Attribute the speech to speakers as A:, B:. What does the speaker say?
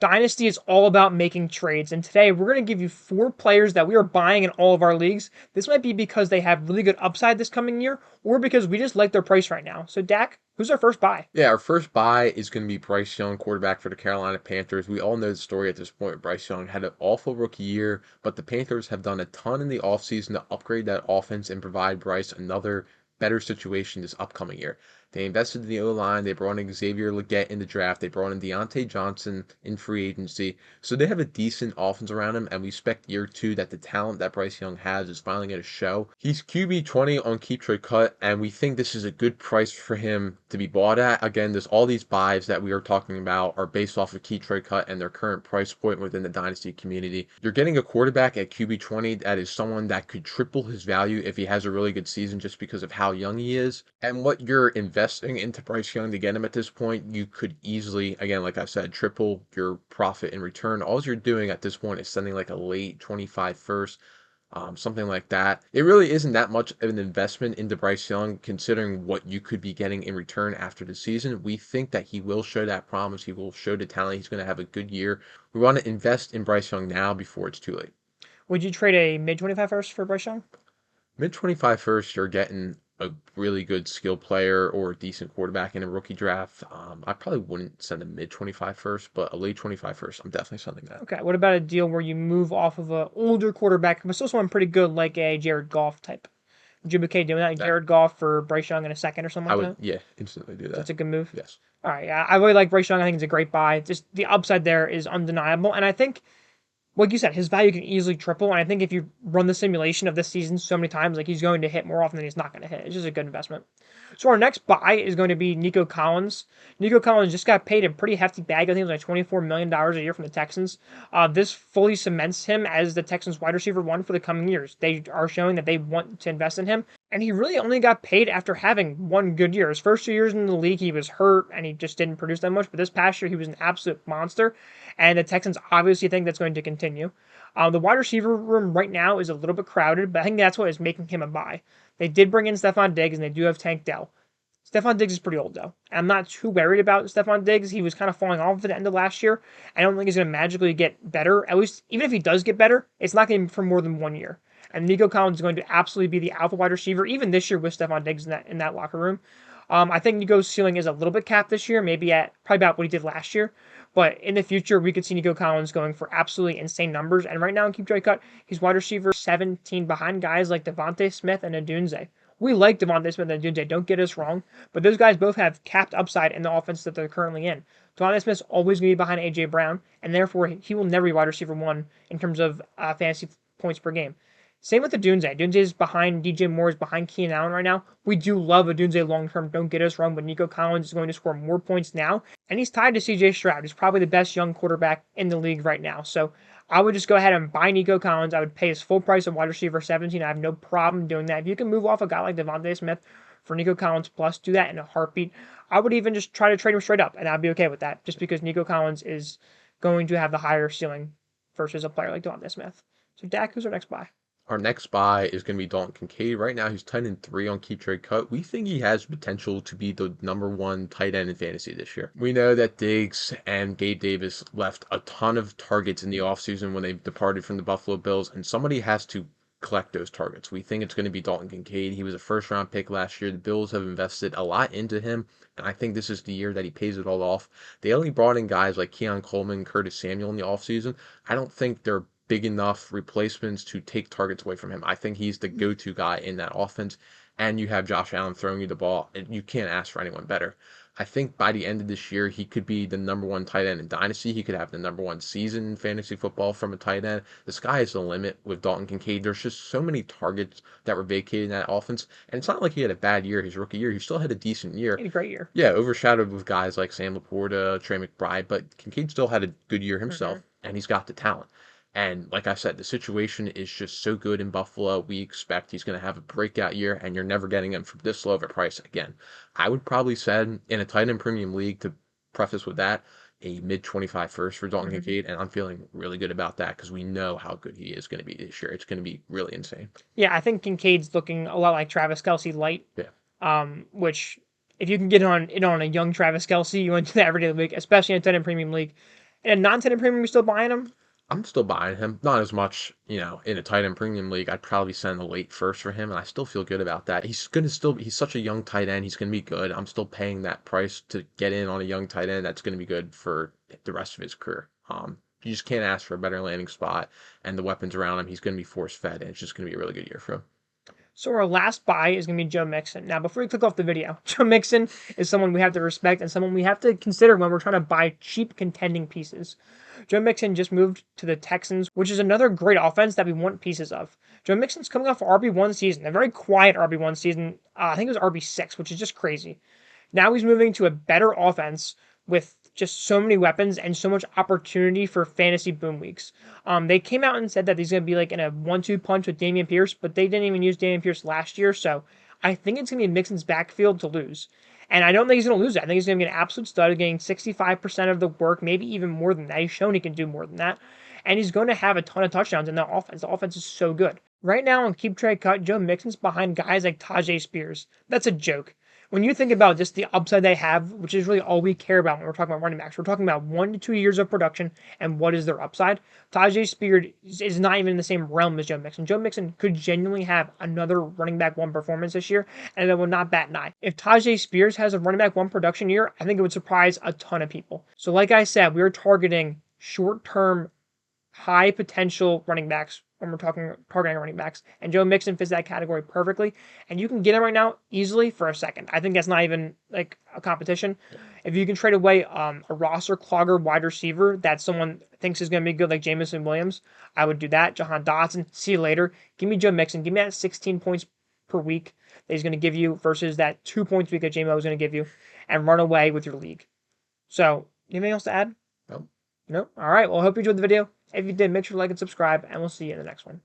A: Dynasty is all about making trades, and today we're going to give you 4 players that we are buying in all of our leagues. This might be because they have really good upside this coming year, or because we just like their price right now. So, Dak, who's our first buy?
B: Yeah, our first buy is going to be Bryce Young, quarterback for the Carolina Panthers. We all know the story at this point. Bryce Young had an awful rookie year, but the Panthers have done a ton in the offseason to upgrade that offense and provide Bryce another better situation this upcoming year. They invested in the O-line. They brought in Xavier Legette in the draft. They brought in Deontay Johnson in free agency. So they have a decent offense around him, and we expect year 2 that the talent that Bryce Young has is finally going to show. He's QB 20 on Keep Trade Cut, and we think this is a good price for him to be bought at. Again, there's all these buys that we are talking about are based off of Keep Trade Cut and their current price point within the Dynasty community. You're getting a quarterback at QB 20 that is someone that could triple his value if he has a really good season just because of how young he is. And what you're investing into Bryce Young to get him at this point, you could easily, again, like I said, triple your profit in return. All you're doing at this point is sending like a late 25 first, something like that. It really isn't that much of an investment into Bryce Young, considering what you could be getting in return after the season. We think that he will show that promise. He will show the talent. He's going to have a good year. We want to invest in Bryce Young now before it's too late.
A: Would you trade a mid 25 first for Bryce Young?
B: Mid 25 first, you're getting a really good skill player or a decent quarterback in a rookie draft. I probably wouldn't send a mid 25 first, but a late 25 first, I'm definitely sending that.
A: Okay, what about a deal where you move off of an older quarterback, but still someone pretty good, like a Jared Goff type? Would you be okay doing that? Like
B: That
A: Jared Goff for Bryce Young in a second or something
B: I
A: like
B: would,
A: that?
B: yeah, instantly do
A: So
B: that.
A: that's a good move.
B: Yes.
A: All right, yeah, I really like Bryce Young. I think it's a great buy. Just the upside there is undeniable, and I think like you said, his value can easily triple. And I think if you run the simulation of this season so many times, like he's going to hit more often than he's not going to hit. It's just a good investment. So our next buy is going to be Nico Collins. Nico Collins just got paid a pretty hefty bag. I think it was like $24 million a year from the Texans. This fully cements him as the Texans wide receiver 1 for the coming years. They are showing that they want to invest in him. And he really only got paid after having one good year. His first 2 years in the league, he was hurt and he just didn't produce that much. But this past year, he was an absolute monster. And the Texans obviously think that's going to continue. The wide receiver room right now is a little bit crowded, but I think that's what is making him a buy. They did bring in Stephon Diggs, and they do have Tank Dell. Stephon Diggs is pretty old, though. I'm not too worried about Stephon Diggs. He was kind of falling off at the end of last year. I don't think he's going to magically get better. At least, even if he does get better, it's not going to be for more than 1 year. And Nico Collins is going to absolutely be the alpha wide receiver, even this year with Stephon Diggs in that locker room. I think Nico's ceiling is a little bit capped this year, maybe at probably about what he did last year. But in the future, we could see Nico Collins going for absolutely insane numbers. And right now in Keep Trade Cut, he's wide receiver 17 behind guys like Devontae Smith and Adunze. We like Devontae Smith and Adunze, don't get us wrong, but those guys both have capped upside in the offense that they're currently in. Devontae Smith's always going to be behind A.J. Brown, and therefore he will never be wide receiver 1 in terms of fantasy points per game. Same with Adunze. Adunze is behind DJ Moore, is behind Keenan Allen right now. We do love Adunze long term, don't get us wrong, but Nico Collins is going to score more points now, and he's tied to CJ Stroud. He's probably the best young quarterback in the league right now. So I would just go ahead and buy Nico Collins. I would pay his full price of wide receiver 17. I have no problem doing that. If you can move off a guy like Devontae Smith for Nico Collins plus, do that in a heartbeat. I would even just try to trade him straight up, and I'd be okay with that, just because Nico Collins is going to have the higher ceiling versus a player like Devontae Smith. So Dak, who's our next buy?
B: Our next buy is going to be Dalton Kincaid. Right now, he's 10-3 on Keep Trade Cut. We think he has potential to be the #1 tight end in fantasy this year. We know that Diggs and Gabe Davis left a ton of targets in the offseason when they departed from the Buffalo Bills, and somebody has to collect those targets. We think it's going to be Dalton Kincaid. He was a first-round pick last year. The Bills have invested a lot into him, and I think this is the year that he pays it all off. They only brought in guys like Keon Coleman, Curtis Samuel in the offseason. I don't think they're big enough replacements to take targets away from him. I think he's the go-to guy in that offense, and you have Josh Allen throwing you the ball, and you can't ask for anyone better. I think by the end of this year, he could be the #1 tight end in Dynasty. He could have the #1 season in fantasy football from a tight end. The sky is the limit with Dalton Kincaid. There's just so many targets that were vacated in that offense, and it's not like he had a bad year his rookie year. He still had a decent year.
A: He had a great year.
B: Yeah, overshadowed with guys like Sam Laporta, Trey McBride, but Kincaid still had a good year himself, and he's got the talent. And like I said, the situation is just so good in Buffalo. We expect he's going to have a breakout year, and you're never getting him for this low of a price again. I would probably say in a tight end premium league, to preface with that, a mid 25 first for Dalton Kincaid, and I'm feeling really good about that because we know how good he is going to be this year. It's going to be really insane.
A: Yeah, I think Kincaid's looking a lot like Travis Kelce light.
B: Yeah.
A: Which if you can get on a young Travis Kelce, you want to do that every day of the week, especially in a tight end premium league. In a non-tight end premium, you still buying him?
B: I'm still buying him. Not as much, in a tight end premium league. I'd probably send a late first for him, and I still feel good about that. He's such a young tight end. He's gonna be good. I'm still paying that price to get in on a young tight end. That's gonna be good for the rest of his career. You just can't ask for a better landing spot, and the weapons around him. He's gonna be force fed, and it's just gonna be a really good year for him.
A: So our last buy is going to be Joe Mixon. Now, before we click off the video, Joe Mixon is someone we have to respect and someone we have to consider when we're trying to buy cheap contending pieces. Joe Mixon just moved to the Texans, which is another great offense that we want pieces of. Joe Mixon's coming off an RB1 season, a very quiet RB1 season. I think it was RB6, which is just crazy. Now he's moving to a better offense with just so many weapons and so much opportunity for fantasy boom weeks. They came out and said that he's going to be like in a 1-2 punch with Dameon Pierce, but they didn't even use Dameon Pierce last year, so I think it's going to be Mixon's backfield to lose. And I don't think he's going to lose it. I think he's going to be an absolute stud, getting 65% of the work, maybe even more than that. He's shown he can do more than that. And he's going to have a ton of touchdowns in the offense. The offense is so good. Right now on Keep Trade Cut, Joe Mixon's behind guys like Tajay Spears. That's a joke. When you think about just the upside they have, which is really all we care about when we're talking about running backs, we're talking about 1 to 2 years of production and what is their upside. Tajay Spears is not even in the same realm as Joe Mixon. Joe Mixon could genuinely have another running back 1 performance this year, and it will not bat an eye. If Tajay Spears has a running back 1 production year, I think it would surprise a ton of people. So like I said, we're targeting short-term, high potential running backs when we're targeting running backs. And Joe Mixon fits that category perfectly. And you can get him right now easily for a second. I think that's not even like a competition. If you can trade away a roster clogger wide receiver that someone thinks is going to be good, like Jameson Williams, I would do that. Jahan Dotson, see you later. Give me Joe Mixon. Give me that 16 points per week that he's going to give you versus that 2 points a week that J-Mo is going to give you, and run away with your league. So, anything else to add?
B: Nope.
A: No? All right. Well, I hope you enjoyed the video. If you did, make sure to like and subscribe, and we'll see you in the next one.